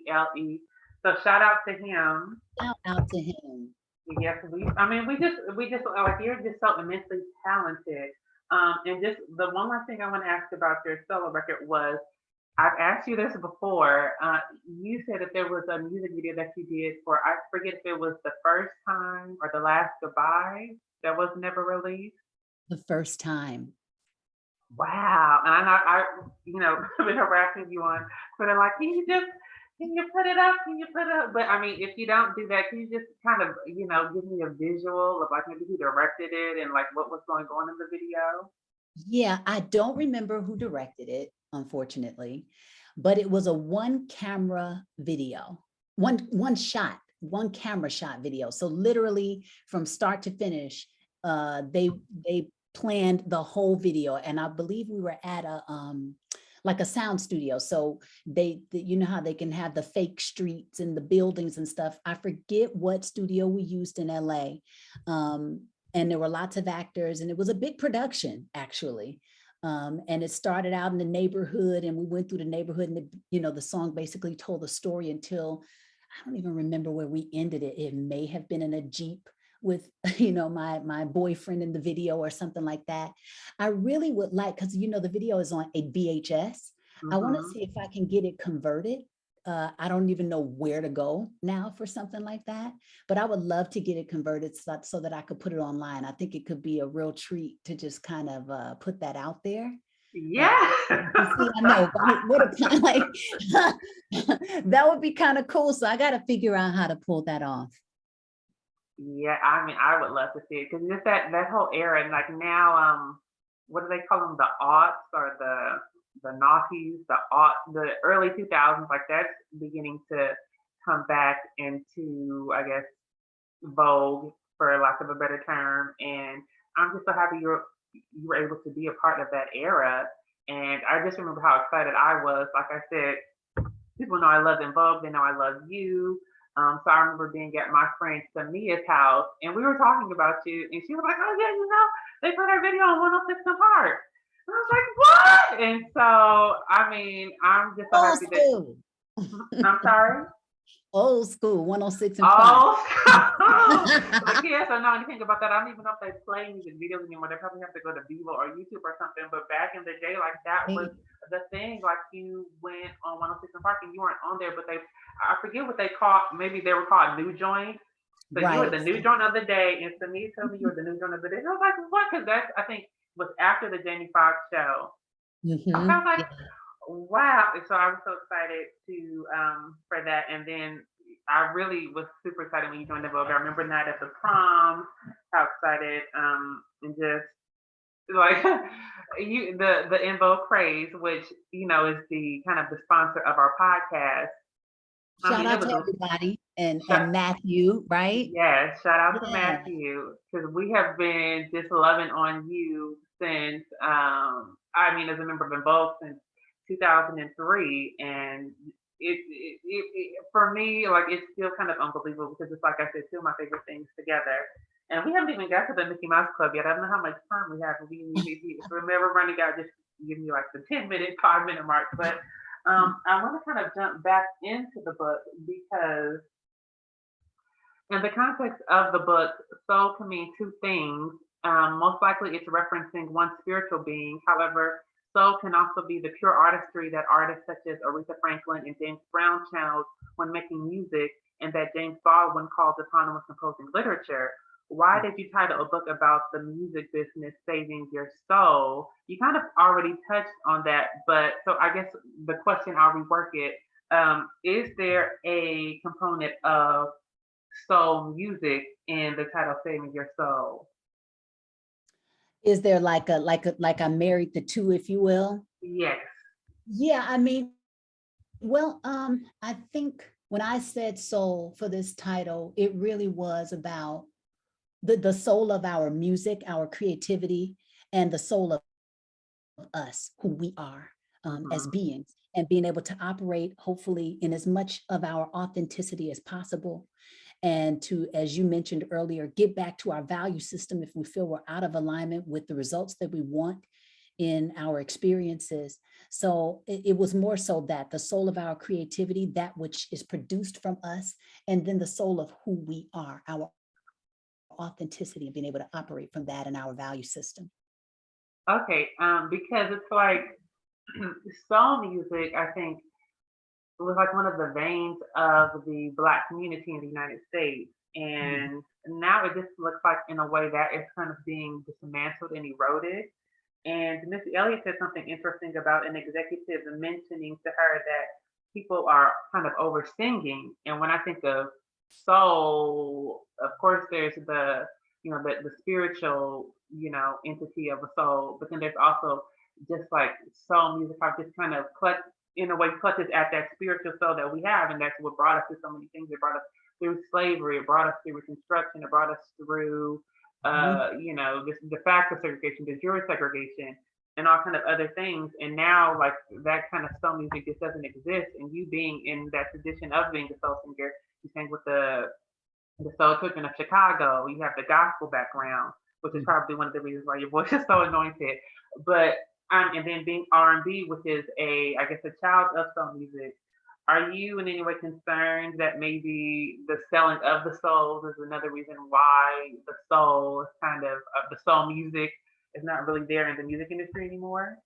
Jordele. So shout out to him. shout out to him. Yes, I mean, we just like you're just so immensely talented. And just the one last thing I want to ask about your solo record was I've asked you this before. You said that there was a music video that you did for, I forget if it was the first time or the last goodbye that was never released. The first time. Wow. And I've been harassing you on Twitter, like, can you put it up? Can you put it up? But I mean, if you don't do that, can you just kind of, give me a visual of like maybe who directed it and like what was going on in the video? Yeah, I don't remember who directed it, unfortunately, but it was a one camera video, one camera shot video. So literally from start to finish, they planned the whole video, and I believe we were at a like a sound studio. So you know how they can have the fake streets and the buildings and stuff. I forget what studio we used in LA. And there were lots of actors, and it was a big production actually. And it started out in the neighborhood, and we went through the neighborhood, and the song basically told the story until I don't even remember where we ended it. It may have been in a Jeep with my boyfriend in the video or something like that. I really would like, because the video is on a VHS. I want to Hmm. see if I can get it converted. I don't even know where to go now for something like that, but I would love to get it converted so that I could put it online. I think it could be a real treat to just kind of put that out there. Uh, Yeah. you see, I know, what a kind like that would be kind of cool. So I got to figure out how to pull that off. Yeah, I mean, I would love to see it because just that whole era, and like now, what do they call them? The aughts or the noughties, the early 2000s, like that's beginning to come back into, I guess, vogue for lack of a better term. And I'm just so happy you were able to be a part of that era. And I just remember how excited I was. Like I said, people know I love En Vogue. They know I love you. So I remember being at my friend Samia's house, and we were talking about you, and she was like, "Oh yeah, they put our video on 106 in Park." And I was like, "What?" And so, I mean, I'm just so Old happy that school. I'm sorry. Old school, 106 and Park. Oh, the kids don't know anything about that. I don't even know if they play music videos anymore. They probably have to go to Vivo or YouTube or something. But back in the day, like that was Right. the thing. Like you went on 106 and Park and you weren't on there, but I forget what they called. Maybe they were called new joints. So you were Right. the new joint of the day, and Samia told me you were the new joint of the day. And I was like, what? Because that's I think was after the Jamie Foxx show. So I was like, Yeah. wow. And so I was so excited to for that. And then I really was super excited when you joined the Vogue. I remember that at the prom, how excited and just like the En Vogue craze, which is the kind of the sponsor of our podcast. I Shout mean, it out was to a everybody shout, and Matthew, right? yes, shout out to Yeah. Matthew because we have been just loving on you since I mean as a member of En Vogue since 2003, and for me like it's still kind of unbelievable because it's like I said, two of my favorite things together. And we haven't even got to the Mickey Mouse Club yet. I don't know how much time we have. If we're never running out, just give me like the 10-minute, 5-minute mark. But I want to kind of jump back into the book because in the context of the book, soul can mean two things. Most likely, it's referencing one spiritual being. However, soul can also be the pure artistry that artists such as Aretha Franklin and James Brown channeled when making music, and that James Baldwin called upon when composing literature. Why did you title a book about the music business saving your soul? You kind of already touched on that, but so I guess the question, I'll rework it. Is there a component of soul music in the title Saving Your Soul? Is there like I married the two, if you will? Yes. Yeah, I mean, well, I think when I said soul for this title, it really was about the soul of our music, our creativity, and the soul of us, who we are as Mhm. beings, and being able to operate, hopefully, in as much of our authenticity as possible. And to, as you mentioned earlier, get back to our value system if we feel we're out of alignment with the results that we want in our experiences. So it was more so that the soul of our creativity, that which is produced from us, and then the soul of who we are, our authenticity, and being able to operate from that in our value system. Okay, because it's like soul music, I think, was like one of the veins of the Black community in the United States. Mhm. And now it just looks like, in a way, that it's kind of being dismantled and eroded. And Miss Elliott said something interesting about an executive mentioning to her that people are kind of over singing. And when I think of soul, of course, there's the the spiritual entity of a soul, but then there's also just like soul music, how just kind of in a way clutches at that spiritual soul that we have, and that's what brought us to so many things. It brought us through slavery, it brought us through Reconstruction, it brought us through Mhm. this de facto segregation, de jure segregation, and all kind of other things. And now, like, that kind of soul music just doesn't exist. And you being in that tradition of being a soul singer, you sang with the soul children of Chicago. You have the gospel background, which is Mhm. probably one of the reasons why your voice is so anointed. But and then being R&B, which is I guess, a child of soul music. Are you in any way concerned that maybe the selling of the souls is another reason why the soul is kind of the soul music is not really there in the music industry anymore?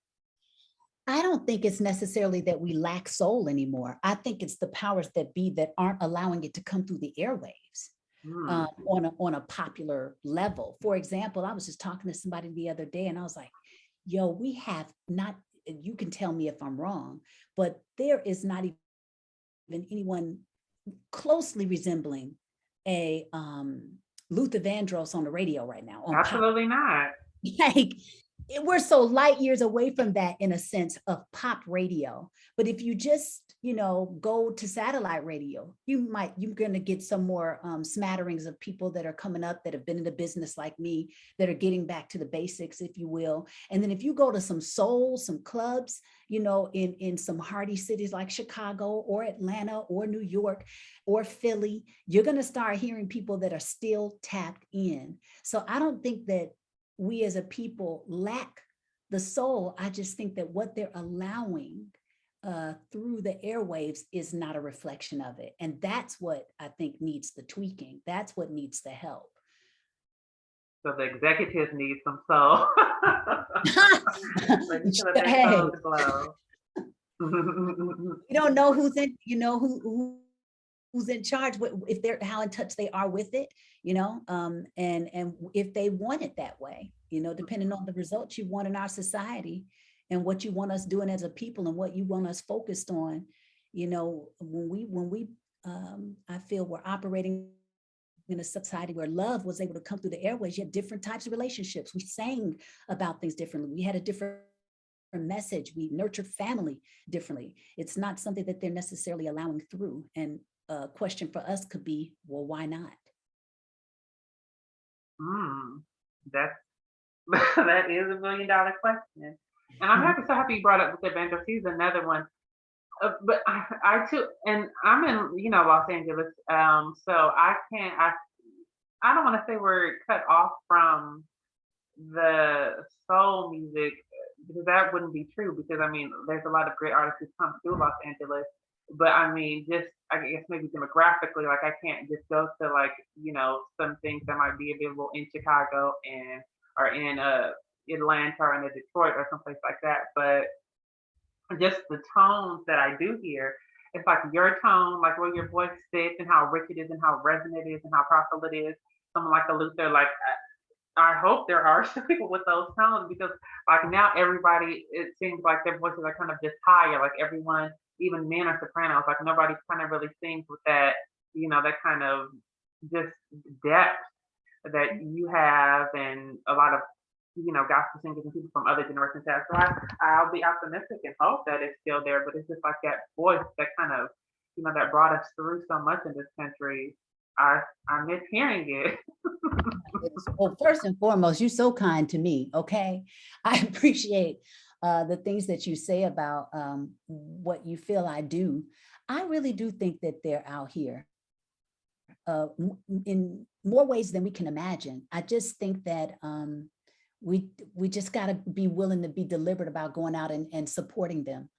I don't think it's necessarily that we lack soul anymore. I think it's the powers that be that aren't allowing it to come through the airwaves Hmm. on a popular level. For example, I was just talking to somebody the other day, and I was like, "Yo, we have not." You can tell me if I'm wrong, but there is not even anyone closely resembling a Luther Vandross on the radio right now on pop. Absolutely not. Like, we're so light years away from that in a sense of pop radio. But if you just, go to satellite radio, you're going to get some more smatterings of people that are coming up that have been in the business like me, that are getting back to the basics, if you will. And then if you go to some soul, some clubs, in some hardy cities like Chicago or Atlanta or New York or Philly, you're going to start hearing people that are still tapped in. So I don't think that we as a people lack the soul. I just think that what they're allowing through the airwaves is not a reflection of it. And that's what I think needs the tweaking. That's what needs the help. So the executives need some soul. They need to let their souls Hey, glow. you don't know who's in, who's in charge, if they're how in touch they are with it, and if they want it that way, depending on the results you want in our society and what you want us doing as a people and what you want us focused on. When we I feel we're operating in a society where love was able to come through the airways. You had different types of relationships. We sang about things differently. We had a different message. We nurtured family differently. It's not something that they're necessarily allowing through. And a question for us could be, well, why not? Mm, that's that is $1 million question. And I'm happy, so happy you brought up the Evangelist. He's another one. But I too, and I'm in Los Angeles, so I don't want to say we're cut off from the soul music, because that wouldn't be true, because I mean there's a lot of great artists who come through Los Angeles. But I mean, just I guess maybe demographically, like I can't just go to, like, some things that might be available in Chicago and or in Atlanta or in Detroit or someplace like that. But just the tones that I do hear, it's like your tone, like where your voice sits and how rich it is and how resonant it is and how powerful it is. Someone like a Luther, like I hope there are some people with those tones, because like now everybody, it seems like their voices are kind of just higher. Like everyone, even men are sopranos. Like nobody kind of really sings with that, that kind of just depth that you have, and a lot of gospel singers and people from other generations have. So I'll be optimistic and hope that it's still there. But it's just like that voice that kind of that brought us through so much in this country. I miss hearing it. Well, first and foremost, you're so kind to me, okay? I appreciate the things that you say about what you feel I do. I really do think that they're out here in more ways than we can imagine. I just think that we just got to be willing to be deliberate about going out and supporting them.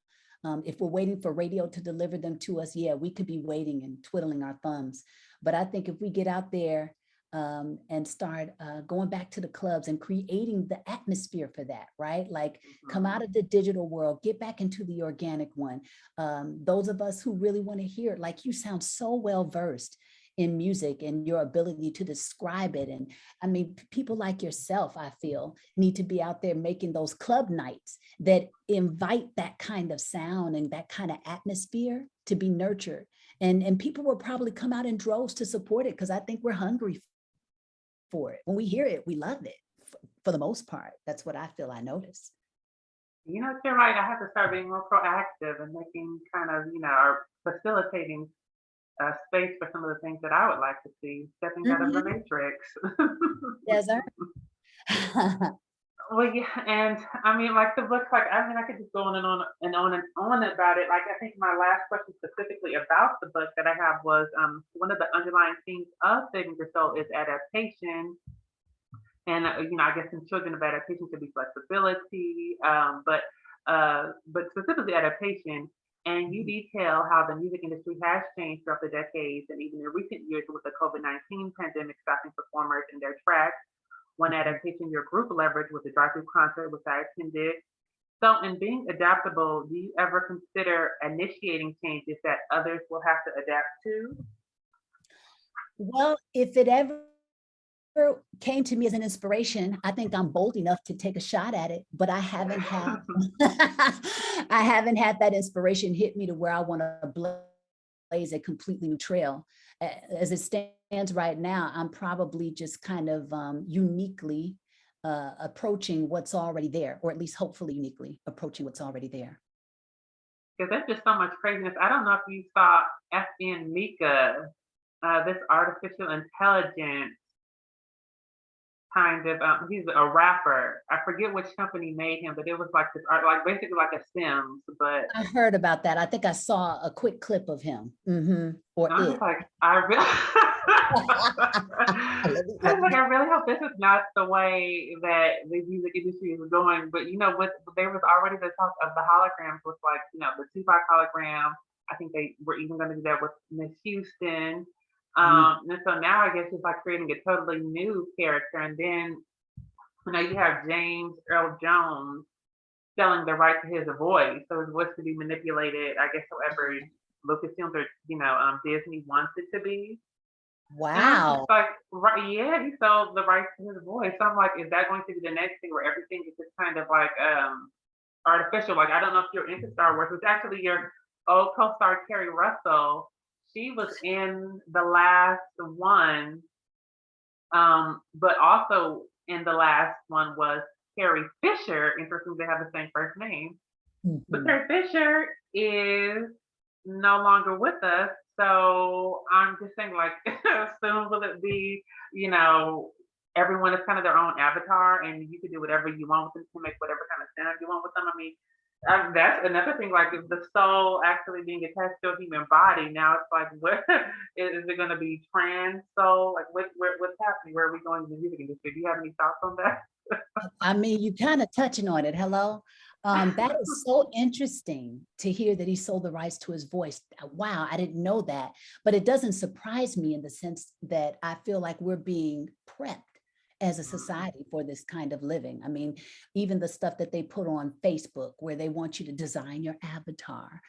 If we're waiting for radio to deliver them to us, yeah, we could be waiting and twiddling our thumbs. But I think if we get out there and start going back to the clubs and creating the atmosphere for that, right? Like come out of the digital world, get back into the organic one. Those of us who really want to hear it, like you sound so well versed in music and your ability to describe it. And I mean, people like yourself, I feel, need to be out there making those club nights that invite that kind of sound and that kind of atmosphere to be nurtured. And people will probably come out in droves to support it because I think we're hungry for it. When we hear it, we love it for the most part. That's what I feel I notice. You know, you're right. I have to start being more proactive and making kind of, or facilitating space for some of the things that I would like to see, stepping out of the Mhm. matrix. Yes, sir. Well, yeah, and I mean, like the books, like I mean, I could just go on and on and on and on about it. Like I think my last question specifically about the book that I have was one of the underlying themes of Saving Your Soul is adaptation, and I guess in children of adaptation could be flexibility, but specifically adaptation. And you detail how the music industry has changed throughout the decades, and even in recent years with the COVID-19 pandemic stopping performers in their tracks. One Mhm. adaptation your group leveraged was a drive-through concert, which I attended. So, in being adaptable, do you ever consider initiating changes that others will have to adapt to? Well, if it ever came to me as an inspiration, I think I'm bold enough to take a shot at it, but I haven't had I haven't had that inspiration hit me to where I want to blaze a completely new trail. As it stands right now, I'm probably just kind of uniquely approaching what's already there, or at least hopefully uniquely approaching what's already there. Because there's just so much craziness. I don't know if you saw FN Mika, this artificial intelligence kind of. He's a rapper. I forget which company made him, but it was like this art, like basically like a Sims. But I heard about that. I think I saw a quick clip of him, or I'm just it. like, I really, Let I was me like, get I really hope this is not the way that the music industry is going. But with there was already the talk of the holograms with like, the Tupac hologram. I think they were even going to do that with Miss Houston. mm, And so now I guess it's like creating a totally new character. And then, you have James Earl Jones selling the right to his voice. So his voice could be manipulated, I guess, however Lucasfilms or Disney wants it to be. And I'm just wow. like, right, yeah, he sold the rights to his voice. So I'm like, is that going to be the next thing where everything is just kind of like artificial? Like I don't know if you're into Star Wars, which actually your old co-star Carrie Russell, she was in the last one, but also in the last one was Carrie Fisher. Interesting they have the same first name. But Mhm. Carrie Fisher is no longer with us. So I'm just saying, like, soon will it be, you know, everyone is kind of their own avatar and you can do whatever you want with them to make whatever kind of sound you want with them. I mean, that's another thing, like, if the soul actually being attached to a human body, now it's like, where is it going to be trans soul? Like, what's happening? Where are we going in the music industry? Do you have any thoughts on that? I mean, you kind of touching on it. Hello. That is so interesting to hear that he sold the rights to his voice. Wow, I didn't know that. But it doesn't surprise me in the sense that I feel like we're being prepped as a society for this kind of living. I mean, even the stuff that they put on Facebook where they want you to design your avatar.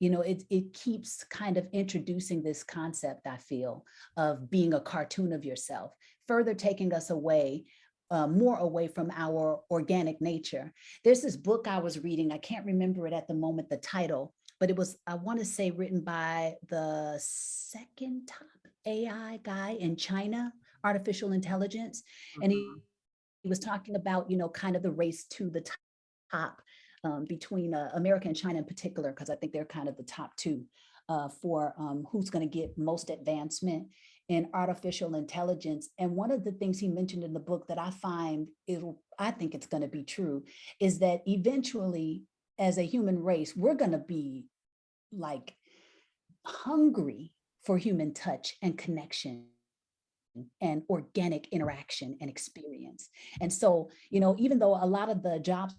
It keeps kind of introducing this concept, I feel, of being a cartoon of yourself, further taking us away more away from our organic nature. There's this book I was reading, I can't remember it at the moment, the title, but it was, I want to say, written by the second top AI guy in China, artificial intelligence. And Mhm. he was talking about, kind of the race to the top between America and China in particular, because I think they're kind of the top two. for who's going to get most advancement in artificial intelligence. And one of the things he mentioned in the book that I think it's going to be true, is that eventually, as a human race, we're going to be like hungry for human touch and connection and organic interaction and experience. And so, even though a lot of the jobs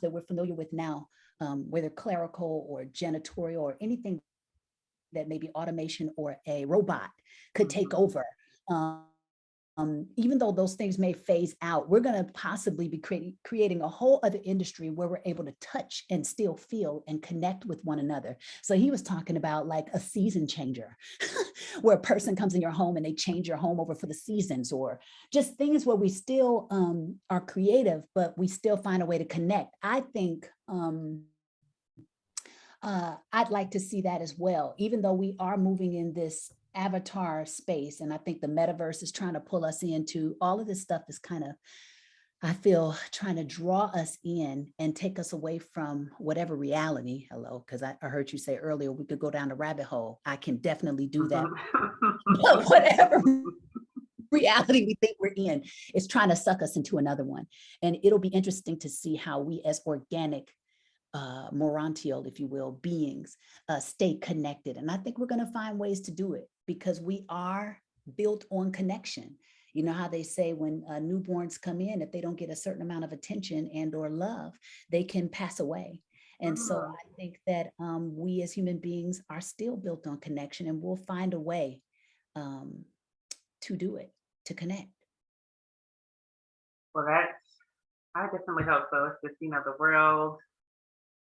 that we're familiar with now, whether clerical or janitorial or anything that maybe automation or a robot could take over, even though those things may phase out, we're going to possibly be creating a whole other industry where we're able to touch and still feel and connect with one another. So he was talking about like a season changer, where a person comes in your home and they change your home over for the seasons, or just things where we still are creative, but we still find a way to connect. I think I'd like to see that as well, even though we are moving in this avatar space. And I think the metaverse is trying to pull us into all of this stuff is kind of, I feel, trying to draw us in and take us away from whatever reality. Hello, because I heard you say earlier, we could go down the rabbit hole. I can definitely do that. But whatever reality we think we're in is trying to suck us into another one. And it'll be interesting to see how we as organic morontial, if you will, beings stay connected. And I think we're going to find ways to do it because we are built on connection. You know how they say when newborns come in, if they don't get a certain amount of attention and or love, they can pass away. And so I think that we as human beings are still built on connection, and we'll find a way to do it, to connect. Well, I definitely hope so. It's just, the world.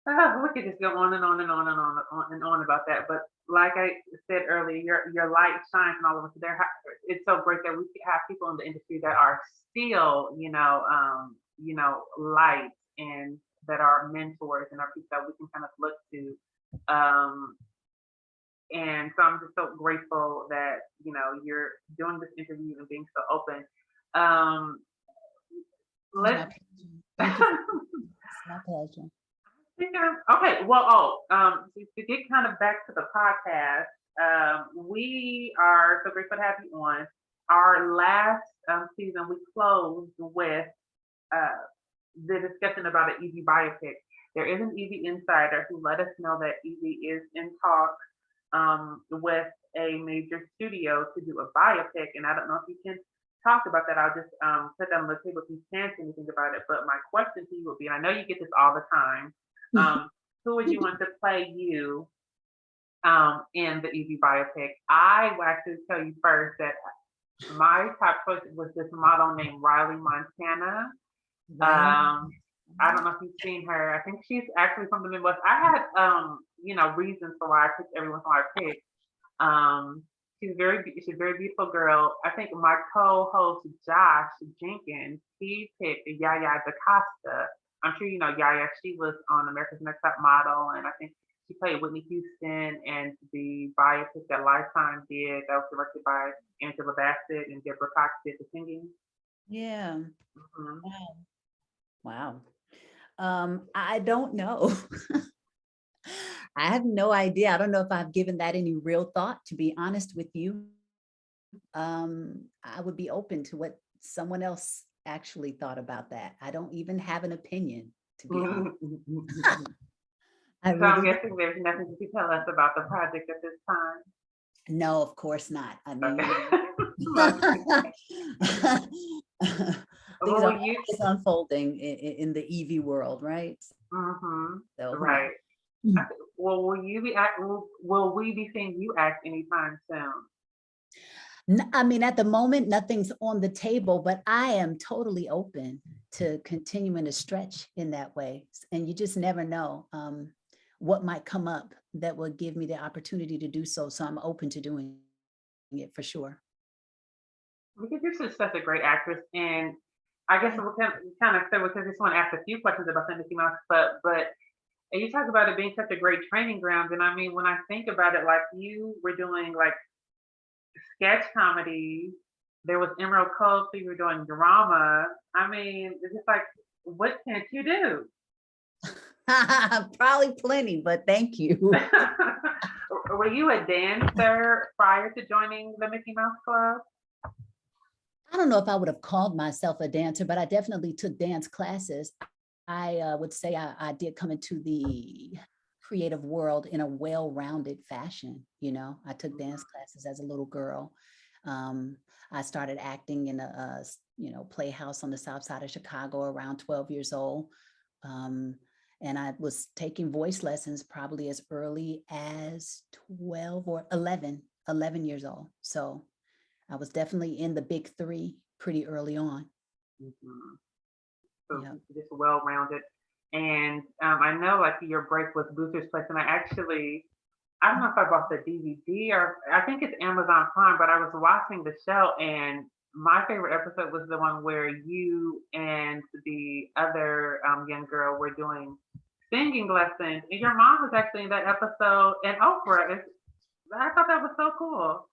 We could just go on and on and on and on and on about that. But like I said earlier, your light shines and all of us there. It's so great that we have people in the industry that are still, light, and that are mentors and are people that we can kind of look to. And so I'm just so grateful that, you're doing this interview and being so open. Let's. Thank you. It's my pleasure. Okay, well, to get kind of back to the podcast, we are so grateful to have you on. Our last season, we closed with the discussion about an Evie biopic. There is an Evie insider who let us know that Evie is in talks with a major studio to do a biopic, and I don't know if you can talk about that. I'll just put that on the table if you can't say anything about it. But my question to you would be, and I know you get this all the time, who would you want to play you in the Evie biopic? I will actually tell you first that my top choice was this model named Riley Montana. I don't know if you've seen her. I think she's actually from the Midwest. I had, reasons for why I picked every once in a while I picked. She's a very beautiful girl. I think my co-host Josh Jenkins, he picked Yaya DaCosta. I'm sure you know Yaya. She was on America's Next Top Model, and I think she played Whitney Houston. And the biopic that Lifetime did, that was directed by Angela Bassett and Deborah Cox, did the singing. Yeah. Wow. I don't know. I have no idea. I don't know if I've given that any real thought, to be honest with you. I would be open to what someone else actually thought about that. I don't even have an opinion, to be honest. So I'm guessing there's nothing you can tell us about the project at this time. No, of course not. I mean, things are always unfolding in the Evie world, right? So, right. Well, will we be seeing you act anytime soon? I mean, at the moment, nothing's on the table, but I am totally open to continuing to stretch in that way. And you just never know what might come up that will give me the opportunity to do so. So I'm open to doing it for sure. Because you're such a great actress, and I guess we'll kind of say, because I just want to ask a few questions about Mickey Mouse, but and you talk about it being such a great training ground, and I mean, when I think about it, like you were doing like sketch comedy, there was Emerald Cove, so you were doing drama. I mean, it's just like, what can't you do? Probably plenty, but thank you. Were you a dancer prior to joining the Mickey Mouse Club? I don't know if I would have called myself a dancer, but I definitely took dance classes. I would say I did come into the creative world in a well-rounded fashion. I took dance classes as a little girl. Um, I started acting in a playhouse on the south side of Chicago around 12 years old. Um, and I was taking voice lessons probably as early as 12 or 11 years old. So I was definitely in the big three pretty early on. Mhm. So Yeah. just well-rounded. And I know like your break was Booster's Place, and I don't know if I bought the DVD or I think it's Amazon Prime, but I was watching the show and my favorite episode was the one where you and the other young girl were doing singing lessons, and your mom was actually in that episode, and Oprah. I thought that was so cool.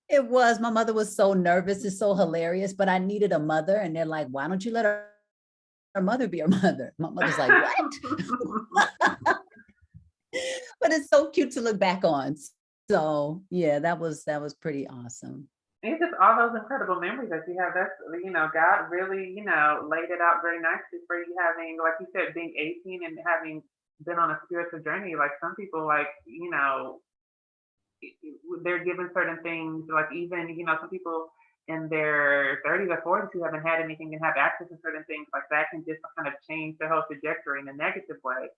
It was. My mother was so nervous. It's so hilarious, but I needed a mother. And they're like, why don't you let her mother be her mother? My mother's like, what? But it's so cute to look back on. So yeah, that was pretty awesome. It's just all those incredible memories that you have. That's, God really, laid it out very nicely for you having, like you said, being 18 and having been on a spiritual journey. Like some people, like, they're given certain things, like even, some people in their 30s or 40s who haven't had anything and have access to certain things like that can just kind of change their whole trajectory in a negative way.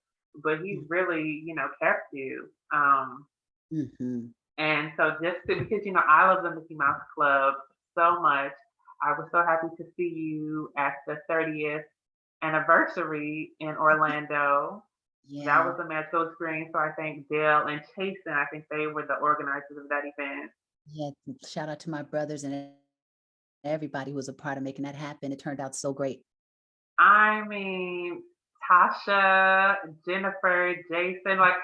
But he's really, kept you. Mm-hmm. And so because, I love the Mickey Mouse Club so much, I was so happy to see you at the 30th anniversary in Orlando. That Yeah. was a magical experience. So I think Dale and Chasen, I think they were the organizers of that event. Yeah. Shout out to my brothers and everybody who was a part of making that happen. It turned out so great. I mean, Tasha, Jennifer, Jason, like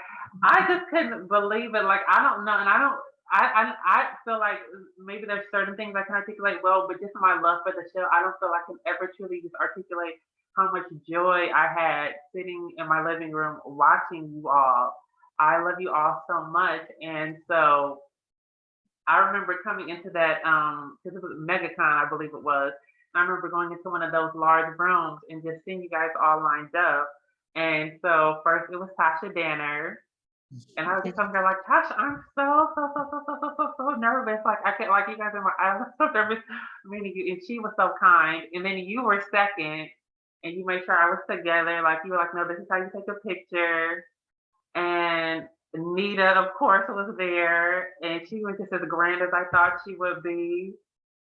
I just couldn't believe it. Like I don't know, and I don't. I feel like maybe there's certain things I can articulate well, but just my love for the show, I don't feel I can ever truly just articulate how much joy I had sitting in my living room watching you all. I love you all so much, and so I remember coming into that because it was MegaCon, I believe it was. I remember going into one of those large rooms and just seeing you guys all lined up. And so first it was Tasha Danner, and I was just sitting there like, Tasha, I'm so nervous. Like I can't, like you guys are my, I was so nervous meeting you, and she was so kind. And then you were second, and you made sure I was together. Like you were like, no, this is how you take a picture. And Nita, of course, was there, and she was just as grand as I thought she would be.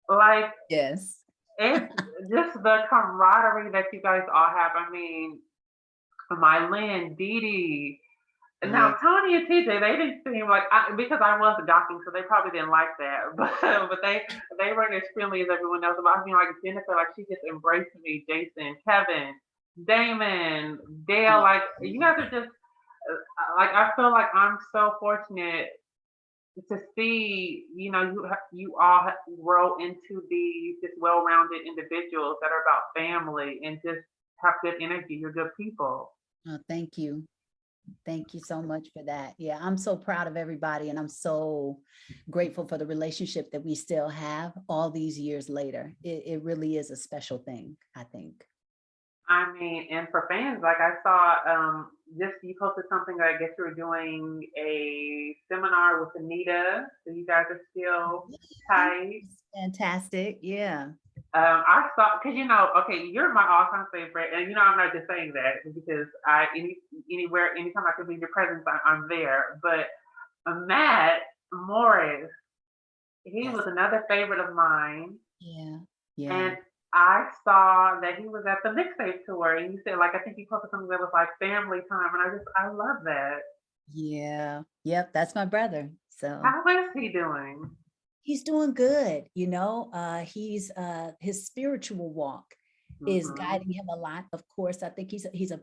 Like Yes. it's just the camaraderie that you guys all have. I mean, Mylin, Dee Dee. Yeah. Now Tony and TJ, they didn't seem like because I was gawking, so they probably didn't like that. But they weren't as friendly as everyone else. But I mean, like Jennifer, like she just embraced me. Jason, Kevin, Damon, Dale, like you guys are just like I feel like I'm so fortunate to see, you all grow into these just well-rounded individuals that are about family and just have good energy. You're good people. Oh, thank you. Thank you so much for that. Yeah, I'm so proud of everybody, and I'm so grateful for the relationship that we still have all these years later. It really is a special thing, I think. I mean, and for fans, like I saw, just you posted something. I guess you were doing a seminar with Anita, so you guys are still Yeah, tight. it's fantastic. Yeah. I saw because okay, you're my all-time favorite, and I'm not just saying that because anywhere, anytime I can be in your presence, I'm there. But Matt Morris, he was Yes. another favorite of mine, Yeah. Yeah. and I saw that he was at the mixtape tour, and you said like I think you posted something that was like family time, and I love that. Yeah. Yep. That's my brother. So How is he doing? he's doing good. He's his spiritual walk is Hmm. guiding him a lot. Of course, I think he's a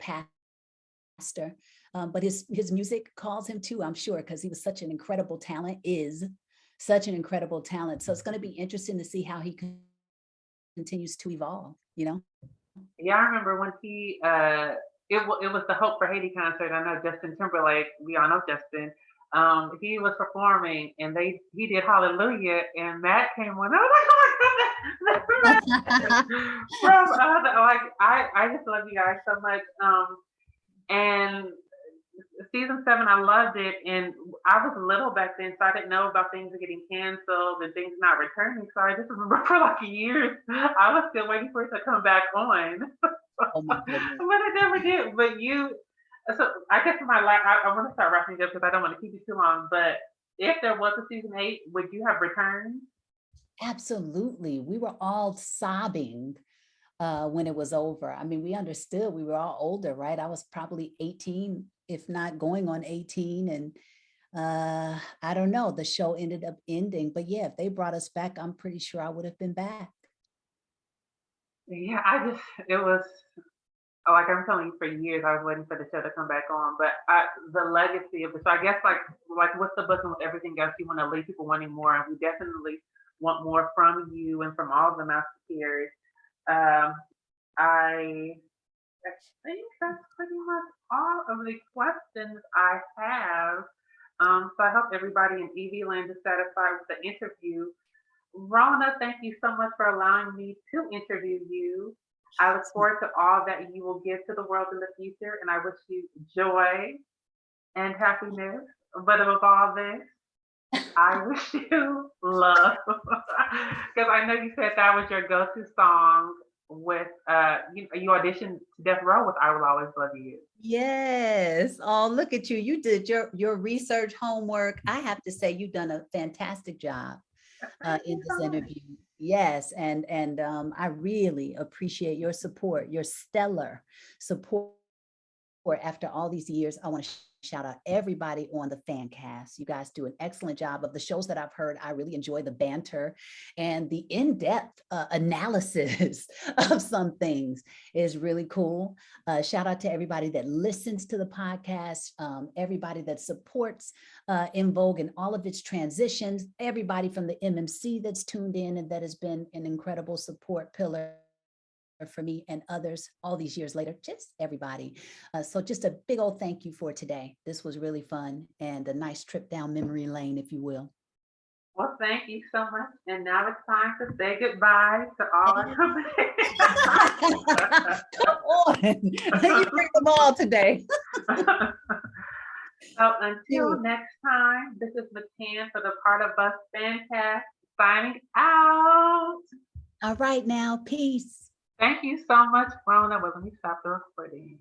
pastor, but his music calls him too. I'm sure because he was such an incredible talent. Is such an incredible talent. So it's going to be interesting to see how he continues to evolve. Yeah, I remember when he it was the Hope for Haiti concert. I know Justin Timberlake. We all know Justin. He was performing, and he did Hallelujah, and Matt came on. I was like, oh my goodness, from like I just love you guys so much. And season 7, I loved it, and I was little back then, so I didn't know about things getting canceled and things not returning. So I just remember for like years, I was still waiting for it to come back on, Oh my but goodness. it never did. But so I guess my life, I want to start wrapping it up because I don't want to keep you too long. But if there was a season 8, would you have returned? Absolutely. We were all sobbing when it was over. I mean, we understood we were all older, right? I was probably 18, if not going on 18. And I don't know, the show ended up ending. But yeah, if they brought us back, I'm pretty sure I would have been back. Yeah, it was like I'm telling you, for years I was waiting for the show to come back on. But the legacy of the show, I guess, like with the book and with everything else, you want to leave people wanting more, and we definitely want more from you and from all of the Mouseketeers. Um, I I think that's pretty much all of the questions I have. So I hope everybody in EV Land is satisfied with the interview. Rona, thank you so much for allowing me to interview you. I look forward to all that you will give to the world in the future, and I wish you joy and happiness. But above all this, I wish you love. Because I know you said that was your go-to song with you auditioned to Death Row with I Will Always Love You. Yes. Oh, look at you. You did your research homework. I have to say you've done a fantastic job Thank in you this so much. interview. Yes, and I really appreciate your support, your stellar support after all these years. I want to shout out everybody on the fan cast. You guys do an excellent job. Of the shows that I've heard, I really enjoy the banter and the in-depth analysis of some things is really cool. Shout out to everybody that listens to the podcast, everybody that supports En Vogue and all of its transitions, everybody from the MMC that's tuned in and that has been an incredible support pillar for me and others all these years later, just everybody. So just a big old thank you for today. This was really fun and a nice trip down memory lane, if you will. Well, thank you so much. And now it's time to say goodbye to all our company. Come on, you bring them all today. So until next time, this is McCann for the Part of Us Fancast signing out. All right now, peace. Thank you so much, Rona. But let me stop the recording.